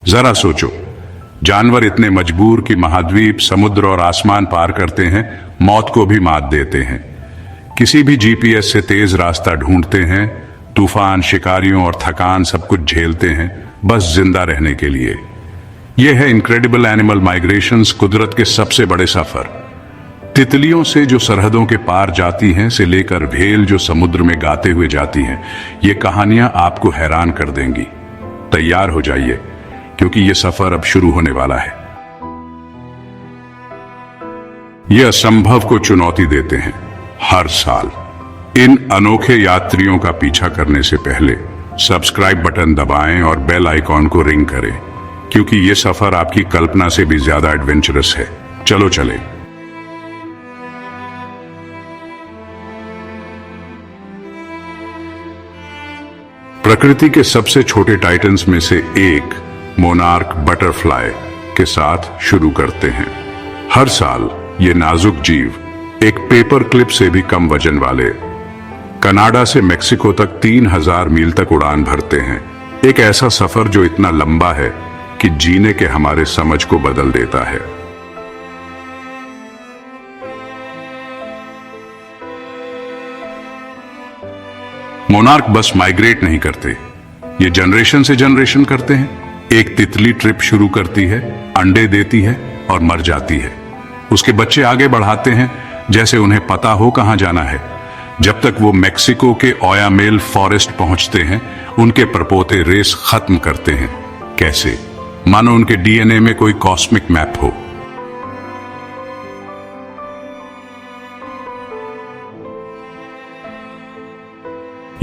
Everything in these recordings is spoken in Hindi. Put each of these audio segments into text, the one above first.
जरा सोचो, जानवर इतने मजबूर कि महाद्वीप, समुद्र और आसमान पार करते हैं, मौत को भी मात देते हैं। किसी भी जीपीएस से तेज रास्ता ढूंढते हैं, तूफान, शिकारियों और थकान सब कुछ झेलते हैं, बस जिंदा रहने के लिए। यह है इनक्रेडिबल एनिमल माइग्रेशंस, कुदरत के सबसे बड़े सफर। तितलियों से जो सरहदों के पार जाती हैं से लेकर भेल जो समुद्र में गाते हुए जाती हैं, ये कहानियां आपको हैरान कर देंगी। तैयार हो जाइए, क्योंकि ये सफर अब शुरू होने वाला है। ये असंभव को चुनौती देते हैं हर साल। इन अनोखे यात्रियों का पीछा करने से पहले सब्सक्राइब बटन दबाएं और बेल आइकॉन को रिंग करें, क्योंकि ये सफर आपकी कल्पना से भी ज्यादा एडवेंचरस है। चलो चले। प्रकृति के सबसे छोटे टाइटन्स में से एक मोनार्क बटरफ्लाई के साथ शुरू करते हैं। हर साल ये नाजुक जीव एक पेपर क्लिप से भी कम वजन वाले कनाडा से मेक्सिको तक 3000 मील तक उड़ान भरते हैं। एक ऐसा सफर जो इतना लंबा है कि जीने के हमारे समझ को बदल देता है। मोनार्क बस माइग्रेट नहीं करते, ये जनरेशन से जनरेशन करते हैं। एक तितली ट्रिप शुरू करती है, अंडे देती है और मर जाती है। उसके बच्चे आगे बढ़ाते हैं जैसे उन्हें पता हो कहां जाना है। जब तक वो मेक्सिको के ओयामेल फॉरेस्ट पहुंचते हैं, उनके परपोते रेस खत्म करते हैं। कैसे? मानो उनके डीएनए में कोई कॉस्मिक मैप हो।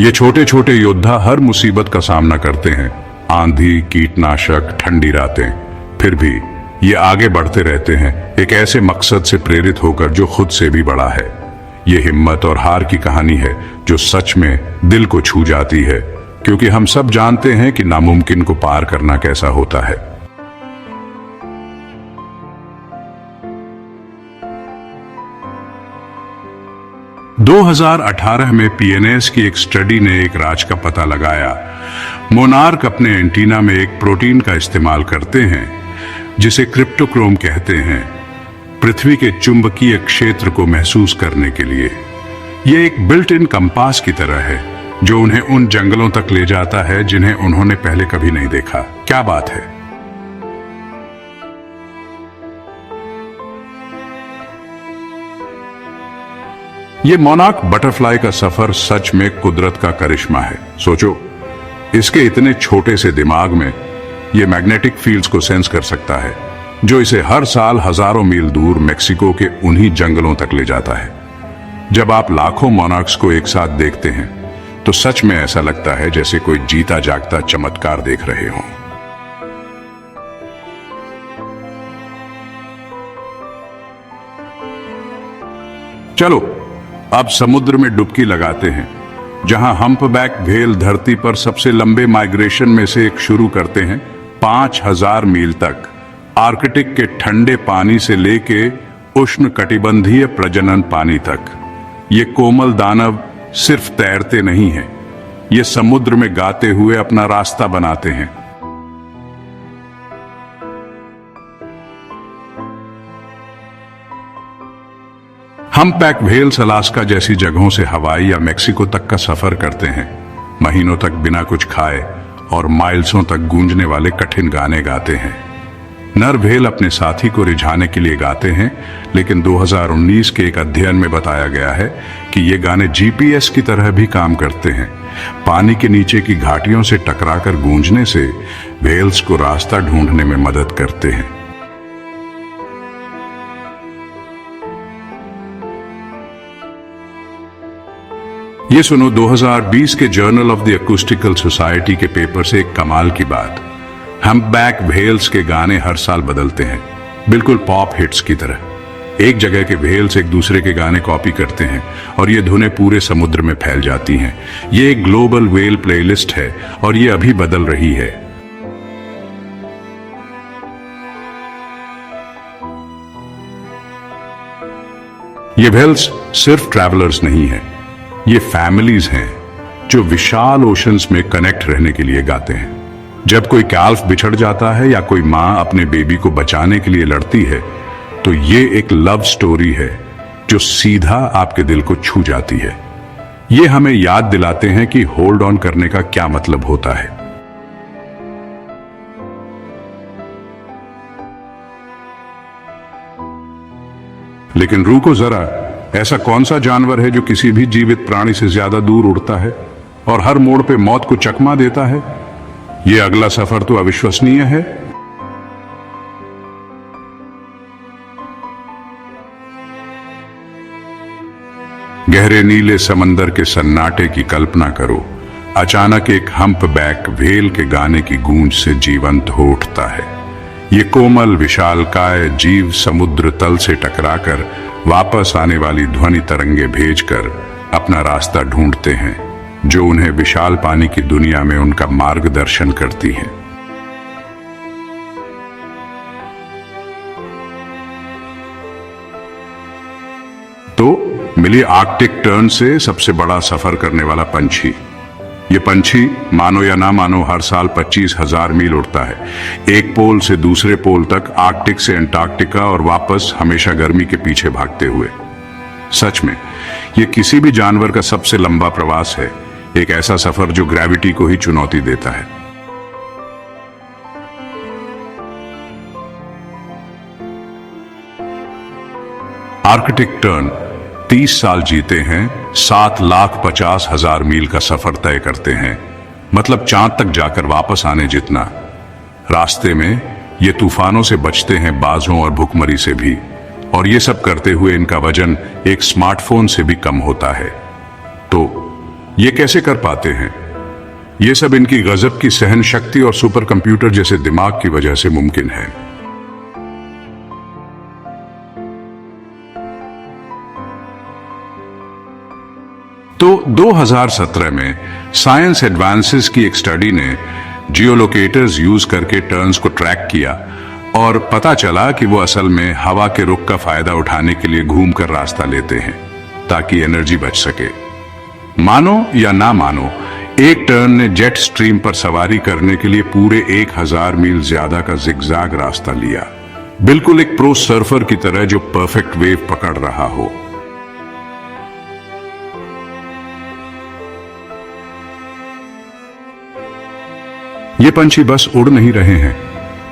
ये छोटे छोटे योद्धा हर मुसीबत का सामना करते हैं, आंधी, कीटनाशक, ठंडी रातें। फिर भी ये आगे बढ़ते रहते हैं, एक ऐसे मकसद से प्रेरित होकर जो खुद से भी बड़ा है। ये हिम्मत और हार की कहानी है जो सच में दिल को छू जाती है, क्योंकि हम सब जानते हैं कि नामुमकिन को पार करना कैसा होता है। दो 2018 में पीएनएस की एक स्टडी ने एक राज का पता लगाया। मोनार्क अपने एंटीना में एक प्रोटीन का इस्तेमाल करते हैं जिसे क्रिप्टोक्रोम कहते हैं, पृथ्वी के चुंबकीय क्षेत्र को महसूस करने के लिए। यह एक बिल्ट इन कंपास की तरह है जो उन्हें उन जंगलों तक ले जाता है जिन्हें उन्होंने पहले कभी नहीं देखा। क्या बात है! ये मोनार्क बटरफ्लाई का सफर सच में कुदरत का करिश्मा है। सोचो, इसके इतने छोटे से दिमाग में ये मैग्नेटिक फील्ड्स को सेंस कर सकता है जो इसे हर साल हजारों मील दूर मेक्सिको के उन्हीं जंगलों तक ले जाता है। जब आप लाखों मोनार्क्स को एक साथ देखते हैं तो सच में ऐसा लगता है जैसे कोई जीता जागता चमत्कार देख रहे हों। चलो अब समुद्र में डुबकी लगाते हैं, जहां हम्पबैक व्हेल धरती पर सबसे लंबे माइग्रेशन में से एक शुरू करते हैं, 5000 मील तक, आर्कटिक के ठंडे पानी से लेके उष्ण कटिबंधीय प्रजनन पानी तक। ये कोमल दानव सिर्फ तैरते नहीं हैं, ये समुद्र में गाते हुए अपना रास्ता बनाते हैं। हम्पबैक व्हेल्स अलास्का जैसी जगहों से हवाई या मेक्सिको तक का सफर करते हैं, महीनों तक बिना कुछ खाए और माइल्सों तक गूंजने वाले कठिन गाने गाते हैं। नर व्हेल अपने साथी को रिझाने के लिए गाते हैं, लेकिन 2019 के एक अध्ययन में बताया गया है कि ये गाने जीपीएस की तरह भी काम करते हैं। पानी के नीचे की घाटियों से टकराकर गूंजने से व्हेल्स को रास्ता ढूंढने में मदद करते हैं। ये सुनो 2020 के जर्नल ऑफ द एक्यूस्टिकल सोसाइटी के पेपर से एक कमाल की बात। हम्पबैक व्हेल्स के गाने हर साल बदलते हैं, बिल्कुल पॉप हिट्स की तरह। एक जगह के व्हेल्स एक दूसरे के गाने कॉपी करते हैं और ये धुनें पूरे समुद्र में फैल जाती हैं। ये एक ग्लोबल व्हेल प्लेलिस्ट है और ये अभी बदल रही है। ये व्हेल्स सिर्फ ट्रैवलर्स नहीं है, ये फैमिलीज हैं जो विशाल ओशंस में कनेक्ट रहने के लिए गाते हैं। जब कोई कैल्फ बिछड़ जाता है या कोई माँ अपने बेबी को बचाने के लिए लड़ती है, तो ये एक लव स्टोरी है जो सीधा आपके दिल को छू जाती है। ये हमें याद दिलाते हैं कि होल्ड ऑन करने का क्या मतलब होता है। लेकिन रुको जरा, ऐसा कौन सा जानवर है जो किसी भी जीवित प्राणी से ज्यादा दूर उड़ता है और हर मोड़ पे मौत को चकमा देता है? ये अगला सफर तो अविश्वसनीय है। गहरे नीले समंदर के सन्नाटे की कल्पना करो। अचानक एक हम्प बैक व्हेल के गाने की गूंज से जीवंत हो उठता है। ये कोमल विशालकाय जीव समुद्र तल से टकराकर वापस आने वाली ध्वनि तरंगे भेजकर अपना रास्ता ढूंढते हैं, जो उन्हें विशाल पानी की दुनिया में उनका मार्गदर्शन करती है। तो मिली आर्कटिक टर्न से सबसे बड़ा सफर करने वाला पंछी। ये पंछी मानो या ना मानो हर साल 25,000 मील उड़ता है, एक पोल से दूसरे पोल तक, आर्कटिक से अंटार्कटिका और वापस, हमेशा गर्मी के पीछे भागते हुए। सच में ये किसी भी जानवर का सबसे लंबा प्रवास है, एक ऐसा सफर जो ग्रेविटी को ही चुनौती देता है। आर्कटिक टर्न 30 साल जीते हैं, 7,50,000 मील का सफर तय करते हैं, मतलब चांद तक जाकर वापस आने जितना। रास्ते में ये तूफानों से बचते हैं, बाजों और भुखमरी से भी, और ये सब करते हुए इनका वजन एक स्मार्टफोन से भी कम होता है। तो ये कैसे कर पाते हैं? ये सब इनकी गजब की सहन शक्ति और सुपर कंप्यूटर जैसे दिमाग की वजह से मुमकिन है। तो 2017 में साइंस एडवांसेस की एक स्टडी ने जियोलोकेटर्स यूज करके टर्न्स को ट्रैक किया और पता चला कि वो असल में हवा के रुख का फायदा उठाने के लिए घूमकर रास्ता लेते हैं ताकि एनर्जी बच सके। मानो या ना मानो, एक टर्न ने जेट स्ट्रीम पर सवारी करने के लिए पूरे 1,000 मील ज्यादा का जिगजैग रास्ता लिया, बिल्कुल एक प्रो सर्फर की तरह जो परफेक्ट वेव पकड़ रहा हो। ये पंछी बस उड़ नहीं रहे हैं,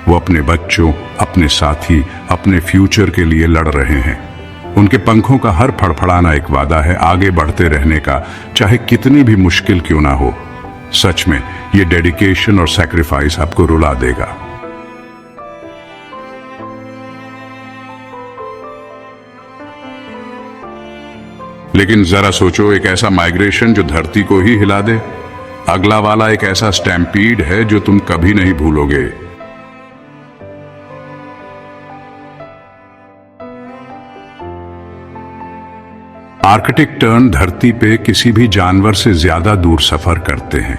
वो अपने बच्चों, अपने साथी, अपने फ्यूचर के लिए लड़ रहे हैं। उनके पंखों का हर फड़फड़ाना एक वादा है आगे बढ़ते रहने का, चाहे कितनी भी मुश्किल क्यों ना हो। सच में ये डेडिकेशन और सैक्रिफाइस आपको रुला देगा। लेकिन जरा सोचो, एक ऐसा माइग्रेशन जो धरती को ही हिला दे। अगला वाला एक ऐसा स्टैम्पीड है जो तुम कभी नहीं भूलोगे। आर्कटिक टर्न धरती पे किसी भी जानवर से ज्यादा दूर सफर करते हैं,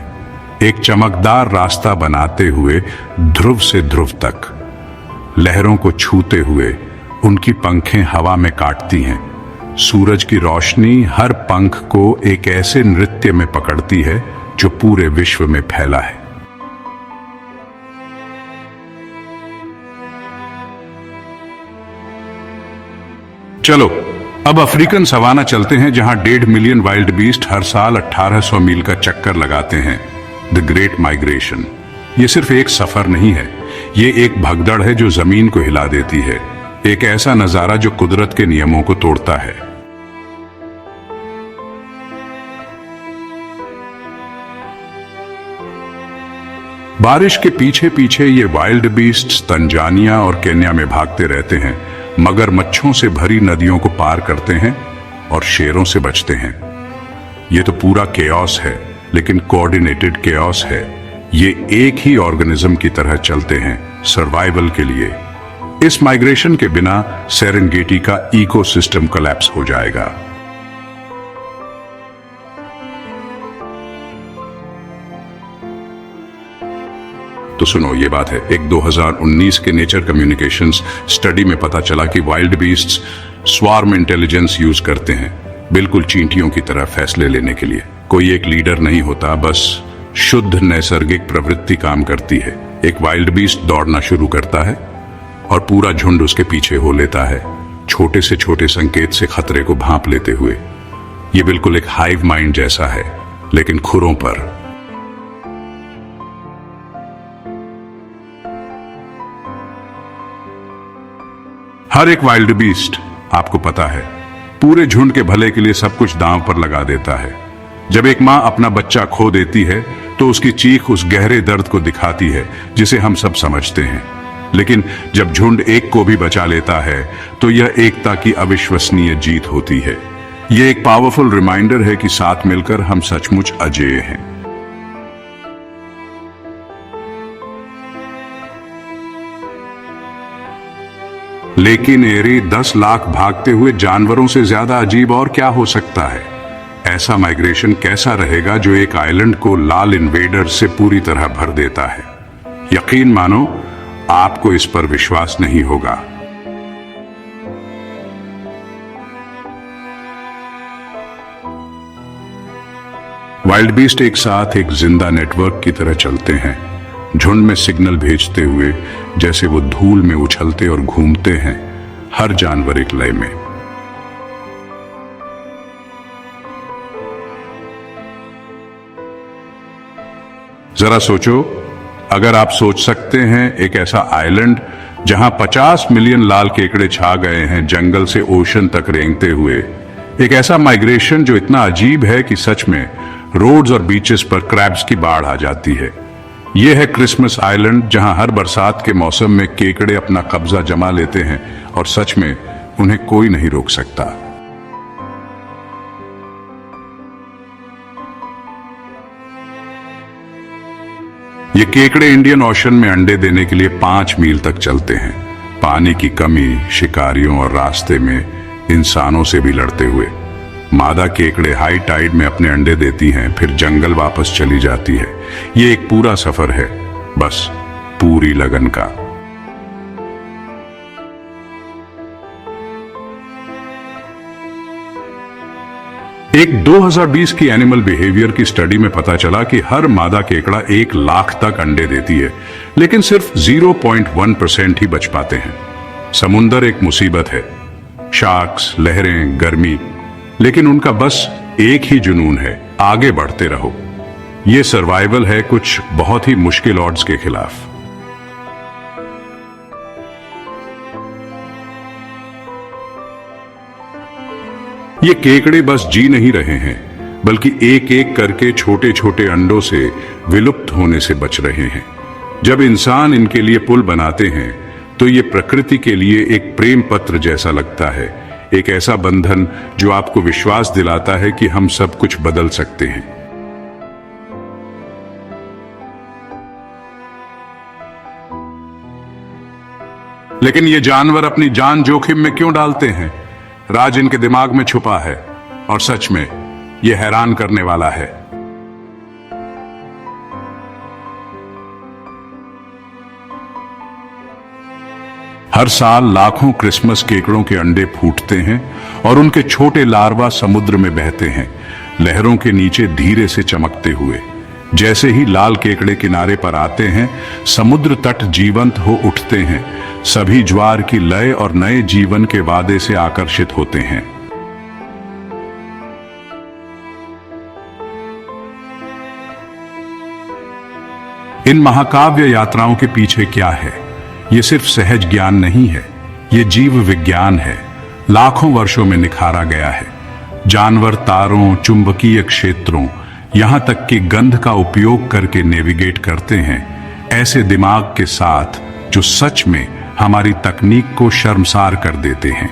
एक चमकदार रास्ता बनाते हुए ध्रुव से ध्रुव तक। लहरों को छूते हुए उनकी पंखें हवा में काटती हैं। सूरज की रोशनी हर पंख को एक ऐसे नृत्य में पकड़ती है जो पूरे विश्व में फैला है। चलो अब अफ्रीकन सवाना चलते हैं, जहां 1.5 मिलियन वाइल्ड बीस्ट हर साल 1800 मील का चक्कर लगाते हैं। द ग्रेट माइग्रेशन ये सिर्फ एक सफर नहीं है, ये एक भगदड़ है जो जमीन को हिला देती है, एक ऐसा नजारा जो कुदरत के नियमों को तोड़ता है। बारिश के पीछे पीछे ये वाइल्ड बीस्ट्स तंजानिया और केन्या में भागते रहते हैं, मगरमच्छों से भरी नदियों को पार करते हैं और शेरों से बचते हैं। ये तो पूरा केओस है, लेकिन कोऑर्डिनेटेड केओस है। ये एक ही ऑर्गेनिज्म की तरह चलते हैं सर्वाइवल के लिए। इस माइग्रेशन के बिना सेरेंगेटी का इकोसिस्टम कोलैप्स हो जाएगा। तो सुनो, ये बात है, एक 2019 के नेचर कम्युनिकेशंस स्टडी में पता चला कि wild beasts swarm intelligence use करते हैं, बिल्कुल चींटियों की तरह फैसले लेने के लिए। कोई एक लीडर नहीं होता, बस शुद्ध नैसर्गिक प्रवृत्ति काम करती है। एक वाइल्ड बीस्ट दौड़ना शुरू करता है और पूरा झुंड उसके पीछे हो लेता है, छोटे से छोटे संकेत से खतरे को भांप लेते हुए। यह बिल्कुल एक हाइव माइंड जैसा है, लेकिन खुरों पर। हर एक वाइल्ड बीस्ट, आपको पता है, पूरे झुंड के भले के लिए सब कुछ दांव पर लगा देता है। जब एक मां अपना बच्चा खो देती है तो उसकी चीख उस गहरे दर्द को दिखाती है जिसे हम सब समझते हैं। लेकिन जब झुंड एक को भी बचा लेता है तो यह एकता की अविश्वसनीय जीत होती है। यह एक पावरफुल रिमाइंडर है कि साथ मिलकर हम सचमुच अजेय हैं। लेकिन एरी 10 लाख भागते हुए जानवरों से ज्यादा अजीब और क्या हो सकता है? ऐसा माइग्रेशन कैसा रहेगा जो एक आइलैंड को लाल इन्वेडर से पूरी तरह भर देता है? यकीन मानो, आपको इस पर विश्वास नहीं होगा। वाइल्ड बीस्ट एक साथ एक जिंदा नेटवर्क की तरह चलते हैं, झुंड में सिग्नल भेजते हुए, जैसे वो धूल में उछलते और घूमते हैं, हर जानवर एक लय में। जरा सोचो, अगर आप सोच सकते हैं एक ऐसा आइलैंड जहां 50 मिलियन लाल केकड़े छा गए हैं जंगल से ओशन तक रेंगते हुए, एक ऐसा माइग्रेशन जो इतना अजीब है कि सच में रोड्स और बीचेस पर क्रैब्स की बाढ़ आ जाती है। यह है क्रिसमस आइलैंड, जहां हर बरसात के मौसम में केकड़े अपना कब्जा जमा लेते हैं और सच में उन्हें कोई नहीं रोक सकता। ये केकड़े इंडियन ओशन में अंडे देने के लिए 5 मील तक चलते हैं, पानी की कमी, शिकारियों और रास्ते में इंसानों से भी लड़ते हुए। मादा केकड़े हाई टाइड में अपने अंडे देती हैं, फिर जंगल वापस चली जाती है। ये एक पूरा सफर है, बस पूरी लगन का। एक 2020 की एनिमल बिहेवियर की स्टडी में पता चला कि हर मादा केकड़ा 1 लाख तक अंडे देती है, लेकिन सिर्फ 0.1% ही बच पाते हैं। समुंदर एक मुसीबत है, शार्क्स, लहरें, गर्मी, लेकिन उनका बस एक ही जुनून है, आगे बढ़ते रहो। ये सर्वाइवल है कुछ बहुत ही मुश्किल ऑड्स के खिलाफ। ये केकड़े बस जी नहीं रहे हैं, बल्कि एक एक करके छोटे छोटे अंडों से विलुप्त होने से बच रहे हैं। जब इंसान इनके लिए पुल बनाते हैं तो ये प्रकृति के लिए एक प्रेम पत्र जैसा लगता है, एक ऐसा बंधन जो आपको विश्वास दिलाता है कि हम सब कुछ बदल सकते हैं। लेकिन ये जानवर अपनी जान जोखिम में क्यों डालते हैं? राज इनके दिमाग में छुपा है और सच में यह हैरान करने वाला है। हर साल लाखों क्रिसमस केकड़ों के अंडे फूटते हैं और उनके छोटे लार्वा समुद्र में बहते हैं, लहरों के नीचे धीरे से चमकते हुए। जैसे ही लाल केकड़े किनारे पर आते हैं, समुद्र तट जीवंत हो उठते हैं, सभी ज्वार की लय और नए जीवन के वादे से आकर्षित होते हैं। इन महाकाव्य यात्राओं के पीछे क्या है? ये सिर्फ सहज ज्ञान नहीं है, ये जीव विज्ञान है, लाखों वर्षों में निखारा गया है। जानवर तारों, चुंबकीय क्षेत्रों, यहां तक कि गंध का उपयोग करके नेविगेट करते हैं, ऐसे दिमाग के साथ जो सच में हमारी तकनीक को शर्मसार कर देते हैं।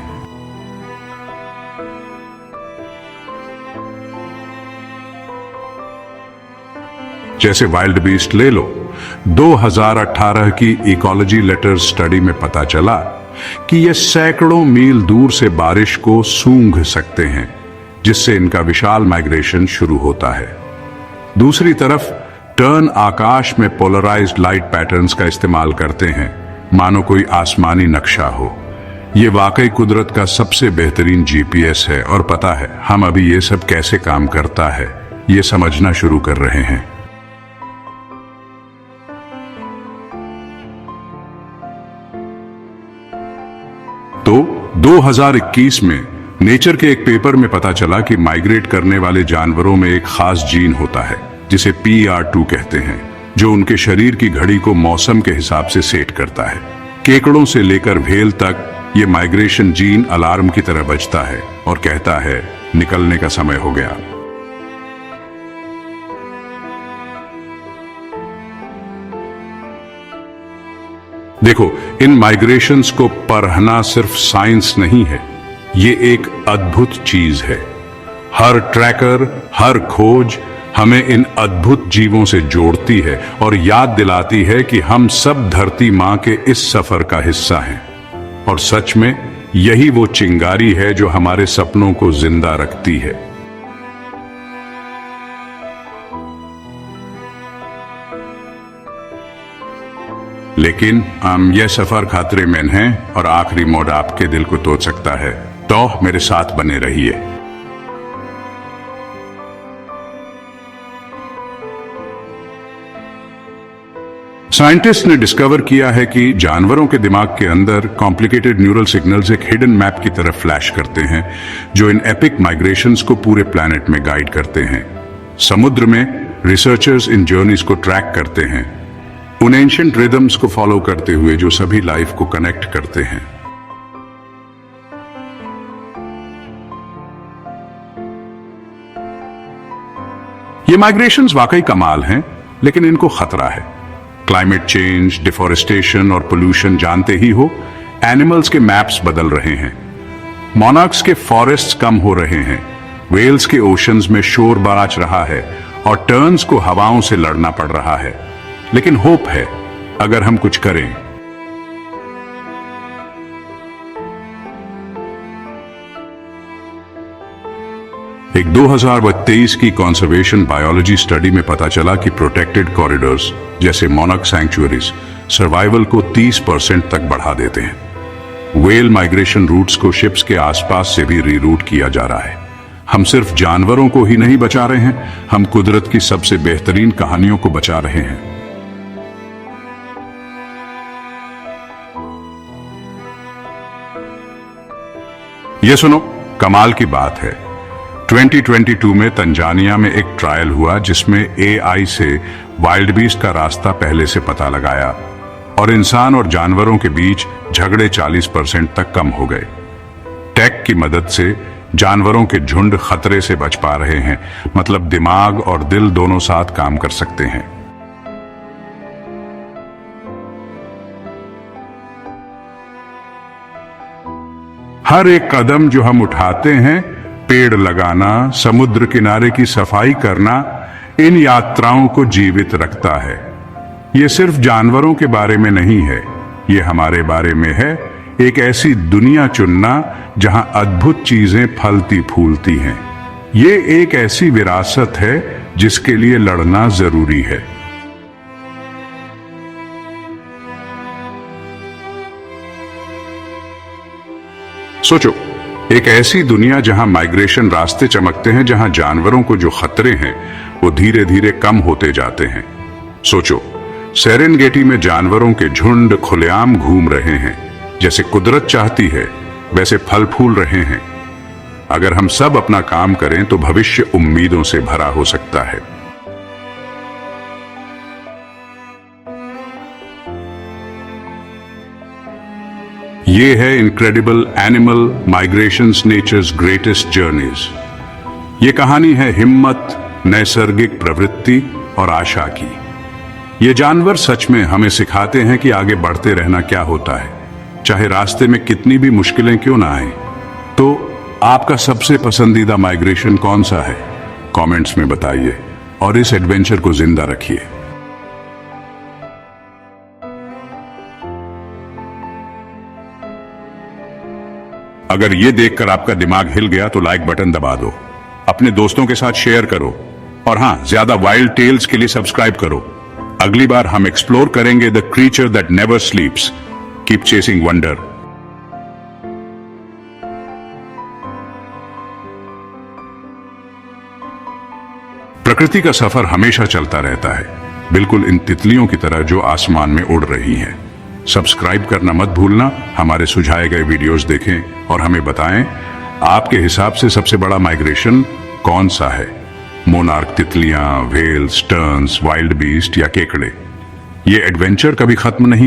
जैसे वाइल्ड बीस्ट ले लो। 2018 की इकोलॉजी लेटर स्टडी में पता चला कि ये सैकड़ों मील दूर से बारिश को सूंघ सकते हैं, जिससे इनका विशाल माइग्रेशन शुरू होता है। दूसरी तरफ टर्न आकाश में पोलराइज्ड लाइट पैटर्न्स का इस्तेमाल करते हैं, मानो कोई आसमानी नक्शा हो। ये वाकई कुदरत का सबसे बेहतरीन जीपीएस है, और पता है हम अभी ये सब कैसे काम करता है ये समझना शुरू कर रहे हैं। 2021 में नेचर के एक पेपर में पता चला कि माइग्रेट करने वाले जानवरों में एक खास जीन होता है जिसे PR2 कहते हैं, जो उनके शरीर की घड़ी को मौसम के हिसाब से सेट करता है। केकड़ों से लेकर व्हेल तक ये माइग्रेशन जीन अलार्म की तरह बजता है और कहता है निकलने का समय हो गया। देखो, इन माइग्रेशंस को पढ़ना सिर्फ साइंस नहीं है, ये एक अद्भुत चीज है। हर ट्रैकर, हर खोज हमें इन अद्भुत जीवों से जोड़ती है और याद दिलाती है कि हम सब धरती मां के इस सफर का हिस्सा हैं। और सच में यही वो चिंगारी है जो हमारे सपनों को जिंदा रखती है। लेकिन यह सफर खतरे में है और आखिरी मोड़ आपके दिल को तोड़ सकता है, तो मेरे साथ बने रहिए। साइंटिस्ट ने डिस्कवर किया है कि जानवरों के दिमाग के अंदर कॉम्प्लिकेटेड न्यूरल सिग्नल्स एक हिडन मैप की तरह फ्लैश करते हैं, जो इन एपिक माइग्रेशंस को पूरे प्लैनेट में गाइड करते हैं। समुद्र में रिसर्चर्स इन जर्नीज को ट्रैक करते हैं, उन एंशिएंट रिदम्स को फॉलो करते हुए जो सभी लाइफ को कनेक्ट करते हैं। ये माइग्रेशंस वाकई कमाल हैं, लेकिन इनको खतरा है। क्लाइमेट चेंज, डिफोरेस्टेशन और पोल्यूशन जानते ही हो, एनिमल्स के मैप्स बदल रहे हैं। मोनार्क्स के फॉरेस्ट्स कम हो रहे हैं, वेल्स के ओशंस में शोर बाराच रहा है और टर्न्स को हवाओं से लड़ना पड़ रहा है। लेकिन होप है, अगर हम कुछ करें। एक 2023 की कंजर्वेशन बायोलॉजी स्टडी में पता चला कि प्रोटेक्टेड कॉरिडोर्स जैसे मोनार्क सैंक्चुअरीज सर्वाइवल को 30% तक बढ़ा देते हैं। व्हेल माइग्रेशन रूट्स को शिप्स के आसपास से भी रीरूट किया जा रहा है। हम सिर्फ जानवरों को ही नहीं बचा रहे हैं, हम कुदरत की सबसे बेहतरीन कहानियों को बचा रहे हैं। ये सुनो, कमाल की बात है। 2022 में तंजानिया में एक ट्रायल हुआ जिसमें AI से वाइल्ड बीस्ट का रास्ता पहले से पता लगाया और इंसान और जानवरों के बीच झगड़े 40% तक कम हो गए। टेक की मदद से जानवरों के झुंड खतरे से बच पा रहे हैं, मतलब दिमाग और दिल दोनों साथ काम कर सकते हैं। हर एक कदम जो हम उठाते हैं, पेड़ लगाना, समुद्र किनारे की सफाई करना, इन यात्राओं को जीवित रखता है। ये सिर्फ जानवरों के बारे में नहीं है, ये हमारे बारे में है। एक ऐसी दुनिया चुनना जहां अद्भुत चीजें फलती फूलती हैं। ये एक ऐसी विरासत है जिसके लिए लड़ना जरूरी है। सोचो, एक ऐसी दुनिया जहां माइग्रेशन रास्ते चमकते हैं, जहां जानवरों को जो खतरे हैं वो धीरे धीरे कम होते जाते हैं। सोचो, सेरेनगेटी में जानवरों के झुंड खुलेआम घूम रहे हैं, जैसे कुदरत चाहती है वैसे फल फूल रहे हैं। अगर हम सब अपना काम करें तो भविष्य उम्मीदों से भरा हो सकता है। ये है incredible animal migrations, nature's greatest journeys. ये कहानी है हिम्मत, नैसर्गिक प्रवृत्ति और आशा की। ये जानवर सच में हमें सिखाते हैं कि आगे बढ़ते रहना क्या होता है, चाहे रास्ते में कितनी भी मुश्किलें क्यों ना आए। तो आपका सबसे पसंदीदा माइग्रेशन कौन सा है? कमेंट्स में बताइए और इस एडवेंचर को जिंदा रखिए। अगर ये देखकर आपका दिमाग हिल गया तो लाइक बटन दबा दो, अपने दोस्तों के साथ शेयर करो और हां, ज्यादा वाइल्ड टेल्स के लिए सब्सक्राइब करो। अगली बार हम एक्सप्लोर करेंगे the creature that never स्लीप्स। Keep chasing wonder. प्रकृति का सफर हमेशा चलता रहता है, बिल्कुल इन तितलियों की तरह जो आसमान में उड़ रही हैं। सब्सक्राइब करना मत भूलना। हमारे सुझाए गए वीडियोस देखें और हमें बताएं आपके हिसाब से सबसे बड़ा माइग्रेशन कौन सा है, मोनार्क तितलियां, व्हेल्स, टर्न्स, वाइल्ड बीस्ट या केकड़े। ये एडवेंचर कभी खत्म नहीं